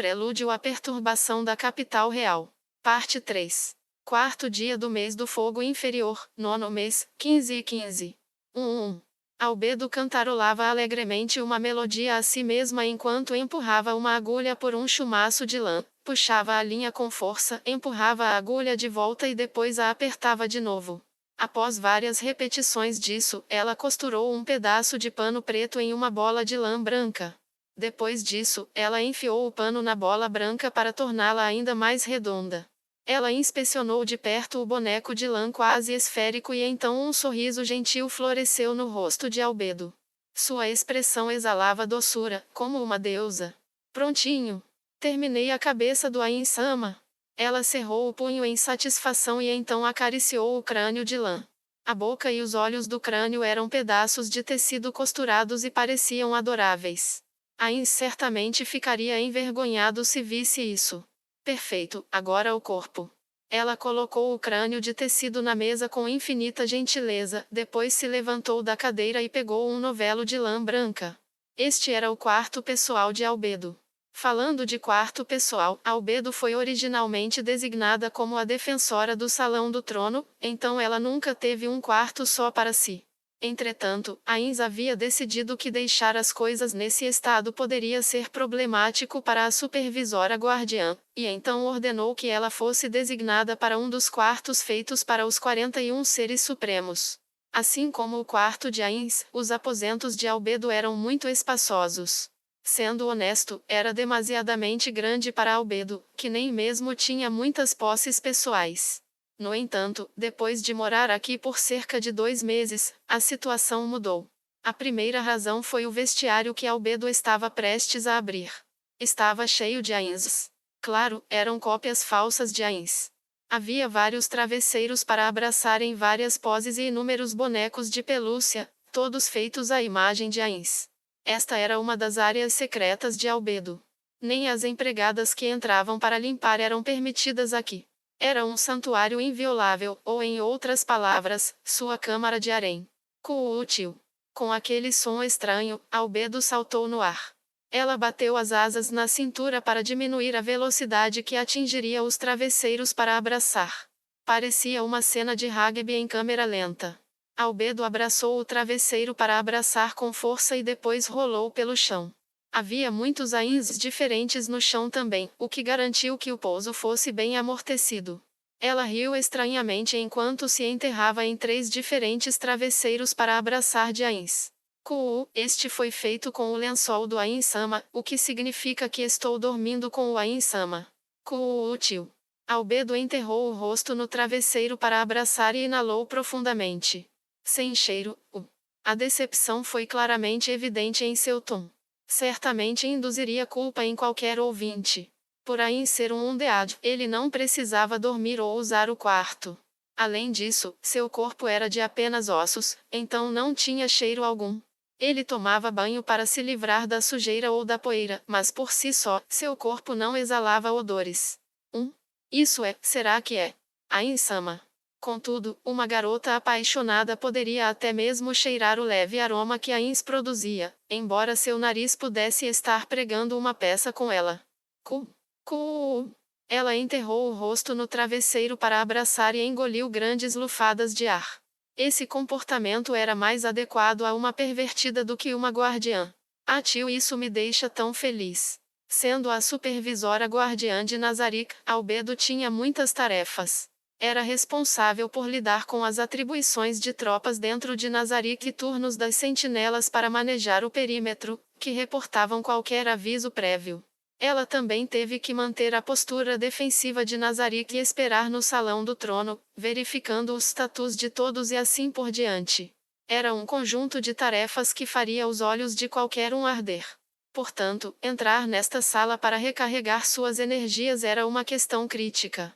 Prelúdio à perturbação da capital real. Parte 3. Quarto dia do mês do fogo inferior, nono mês, 15 e 15. 1. Albedo cantarolava alegremente uma melodia a si mesma enquanto empurrava uma agulha por um chumaço de lã, puxava a linha com força, empurrava a agulha de volta e depois a apertava de novo. Após várias repetições disso, ela costurou um pedaço de pano preto em uma bola de lã branca. Depois disso, ela enfiou o pano na bola branca para torná-la ainda mais redonda. Ela inspecionou de perto o boneco de lã quase esférico e então um sorriso gentil floresceu no rosto de Albedo. Sua expressão exalava doçura, como uma deusa. Prontinho! Terminei a cabeça do Ain-sama. Ela cerrou o punho em satisfação e então acariciou o crânio de lã. A boca e os olhos do crânio eram pedaços de tecido costurados e pareciam adoráveis. Ain certamente ficaria envergonhado se visse isso. Perfeito, agora o corpo. Ela colocou o crânio de tecido na mesa com infinita gentileza, depois se levantou da cadeira e pegou um novelo de lã branca. Este era o quarto pessoal de Albedo. Falando de quarto pessoal, Albedo foi originalmente designada como a defensora do Salão do Trono, então ela nunca teve um quarto só para si. Entretanto, Ains havia decidido que deixar as coisas nesse estado poderia ser problemático para a supervisora guardiã, e então ordenou que ela fosse designada para um dos quartos feitos para os 41 seres supremos. Assim como o quarto de Ains, os aposentos de Albedo eram muito espaçosos. Sendo honesto, era demasiadamente grande para Albedo, que nem mesmo tinha muitas posses pessoais. No entanto, depois de morar aqui por cerca de 2 meses, a situação mudou. A primeira razão foi o vestiário que Albedo estava prestes a abrir. Estava cheio de Ains. Claro, eram cópias falsas de Ains. Havia vários travesseiros para abraçar em várias poses e inúmeros bonecos de pelúcia, todos feitos à imagem de Ains. Esta era uma das áreas secretas de Albedo. Nem as empregadas que entravam para limpar eram permitidas aqui. Era um santuário inviolável, ou em outras palavras, sua câmara de harém. Útil. Com aquele som estranho, Albedo saltou no ar. Ela bateu as asas na cintura para diminuir a velocidade que atingiria os travesseiros para abraçar. Parecia uma cena de rugby em câmera lenta. Albedo abraçou o travesseiro para abraçar com força e depois rolou pelo chão. Havia muitos Ains diferentes no chão também, o que garantiu que o pouso fosse bem amortecido. Ela riu estranhamente enquanto se enterrava em 3 diferentes travesseiros para abraçar de Ains. Este foi feito com o lençol do Ain-sama, o que significa que estou dormindo com o Ain-sama. Útil. Albedo enterrou o rosto no travesseiro para abraçar e inalou profundamente. Sem cheiro, a decepção foi claramente evidente em seu tom. Certamente induziria culpa em qualquer ouvinte. Por Ain ser um undead, ele não precisava dormir ou usar o quarto. Além disso, seu corpo era de apenas ossos, então não tinha cheiro algum. Ele tomava banho para se livrar da sujeira ou da poeira, mas por si só, seu corpo não exalava odores. Isso é, será que é? Ain-sama. Contudo, uma garota apaixonada poderia até mesmo cheirar o leve aroma que Ains produzia, embora seu nariz pudesse estar pregando uma peça com ela. Ela enterrou o rosto no travesseiro para abraçar e engoliu grandes lufadas de ar. Esse comportamento era mais adequado a uma pervertida do que uma guardiã. Tio, isso me deixa tão feliz. Sendo a supervisora guardiã de Nazarick, Albedo tinha muitas tarefas. Era responsável por lidar com as atribuições de tropas dentro de Nazarick e turnos das sentinelas para manejar o perímetro, que reportavam qualquer aviso prévio. Ela também teve que manter a postura defensiva de Nazarick e esperar no Salão do Trono, verificando os status de todos e assim por diante. Era um conjunto de tarefas que faria os olhos de qualquer um arder. Portanto, entrar nesta sala para recarregar suas energias era uma questão crítica.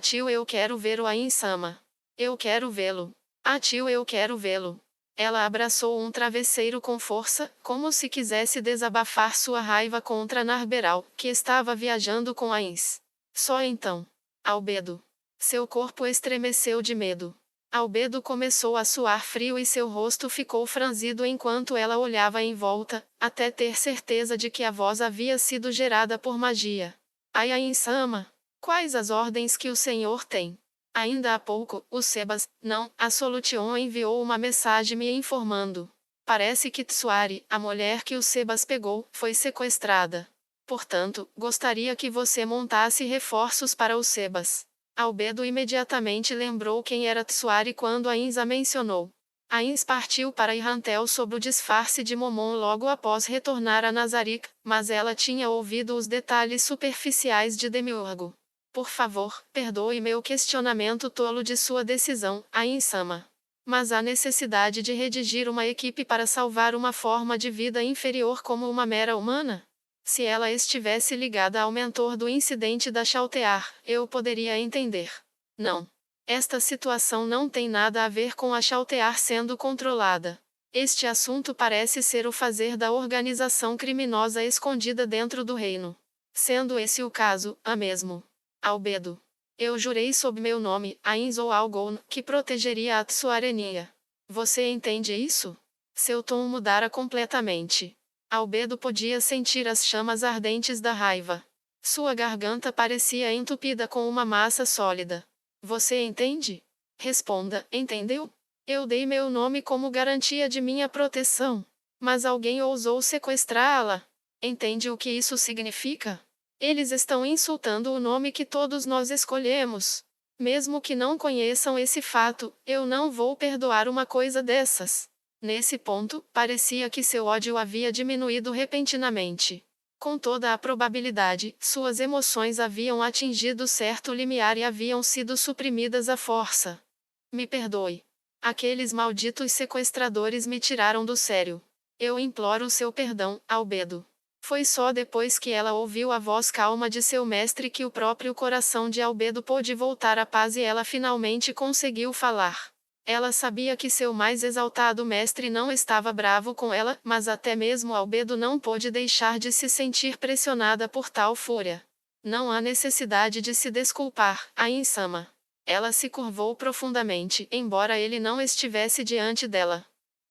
Tio, eu quero ver o Ain-sama. Eu quero vê-lo. Tio, eu quero vê-lo. Ela abraçou um travesseiro com força, como se quisesse desabafar sua raiva contra Narberal, que estava viajando com Ains. Só então. Albedo. Seu corpo estremeceu de medo. Albedo começou a suar frio e seu rosto ficou franzido enquanto ela olhava em volta, até ter certeza de que a voz havia sido gerada por magia. Ain-sama, quais as ordens que o senhor tem? Ainda há pouco, o Sebas, não, a Solution enviou uma mensagem me informando. Parece que Tsuari, a mulher que o Sebas pegou, foi sequestrada. Portanto, gostaria que você montasse reforços para o Sebas. Albedo imediatamente lembrou quem era Tsuari quando Ainsa mencionou. Ains partiu para Ihantel sob o disfarce de Momon logo após retornar a Nazarick, mas ela tinha ouvido os detalhes superficiais de Demiurgo. Por favor, perdoe meu questionamento tolo de sua decisão, Ain-sama. Mas há necessidade de redigir uma equipe para salvar uma forma de vida inferior como uma mera humana? Se ela estivesse ligada ao mentor do incidente da Chaltear, eu poderia entender. Não. Esta situação não tem nada a ver com a Chaltear sendo controlada. Este assunto parece ser o fazer da organização criminosa escondida dentro do reino. Sendo esse o caso, a mesmo. Albedo. Eu jurei sob meu nome, Ainzo Algon, que protegeria a Tsuarenia. Você entende isso? Seu tom mudara completamente. Albedo podia sentir as chamas ardentes da raiva. Sua garganta parecia entupida com uma massa sólida. Você entende? Responda, entendeu? Eu dei meu nome como garantia de minha proteção. Mas alguém ousou sequestrá-la. Entende o que isso significa? Eles estão insultando o nome que todos nós escolhemos. Mesmo que não conheçam esse fato, eu não vou perdoar uma coisa dessas. Nesse ponto, parecia que seu ódio havia diminuído repentinamente. Com toda a probabilidade, suas emoções haviam atingido certo limiar e haviam sido suprimidas à força. Me perdoe. Aqueles malditos sequestradores me tiraram do sério. Eu imploro seu perdão, Albedo. Foi só depois que ela ouviu a voz calma de seu mestre que o próprio coração de Albedo pôde voltar à paz e ela finalmente conseguiu falar. Ela sabia que seu mais exaltado mestre não estava bravo com ela, mas até mesmo Albedo não pôde deixar de se sentir pressionada por tal fúria. Não há necessidade de se desculpar, Ain-sama. Ela se curvou profundamente, embora ele não estivesse diante dela.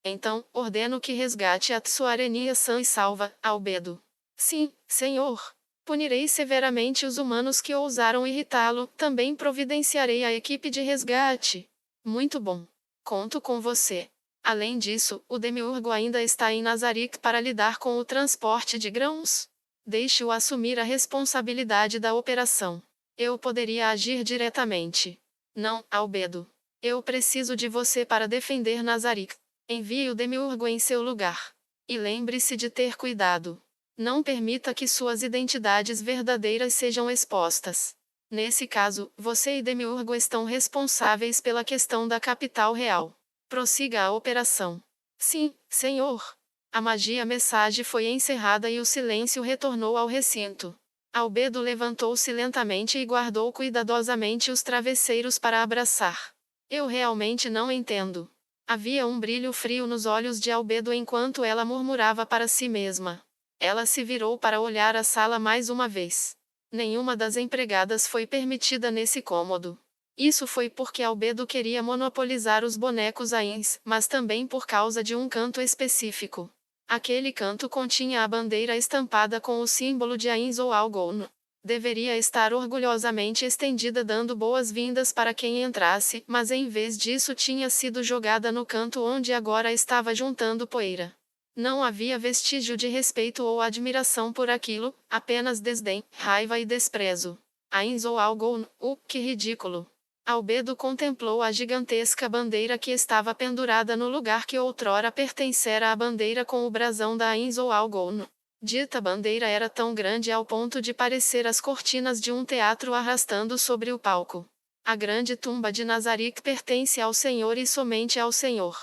Então, ordeno que resgate a Tsuarenia-san e salva, Albedo. Sim, senhor. Punirei severamente os humanos que ousaram irritá-lo, também providenciarei a equipe de resgate. Muito bom. Conto com você. Além disso, o Demiurgo ainda está em Nazarick para lidar com o transporte de grãos. Deixe-o assumir a responsabilidade da operação. Eu poderia agir diretamente. Não, Albedo. Eu preciso de você para defender Nazarick. Envie o Demiurgo em seu lugar. E lembre-se de ter cuidado. Não permita que suas identidades verdadeiras sejam expostas. Nesse caso, você e Demiurgo estão responsáveis pela questão da capital real. Prossiga a operação. Sim, senhor. A magia mensagem foi encerrada e o silêncio retornou ao recinto. Albedo levantou-se lentamente e guardou cuidadosamente os travesseiros para abraçar. Eu realmente não entendo. Havia um brilho frio nos olhos de Albedo enquanto ela murmurava para si mesma. Ela se virou para olhar a sala mais uma vez. Nenhuma das empregadas foi permitida nesse cômodo. Isso foi porque Albedo queria monopolizar os bonecos Ains, mas também por causa de um canto específico. Aquele canto continha a bandeira estampada com o símbolo de Ains ou Algon. Deveria estar orgulhosamente estendida dando boas-vindas para quem entrasse, mas em vez disso tinha sido jogada no canto onde agora estava juntando poeira. Não havia vestígio de respeito ou admiração por aquilo, apenas desdém, raiva e desprezo. Ains ou Algon, que ridículo. Albedo contemplou a gigantesca bandeira que estava pendurada no lugar que outrora pertencera à bandeira com o brasão da Ains ou Algon. Dita bandeira era tão grande ao ponto de parecer as cortinas de um teatro arrastando sobre o palco. A grande tumba de Nazarick pertence ao Senhor e somente ao Senhor.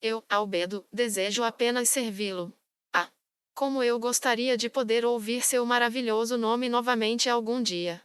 Eu, Albedo, desejo apenas servi-lo. Ah! Como eu gostaria de poder ouvir seu maravilhoso nome novamente algum dia.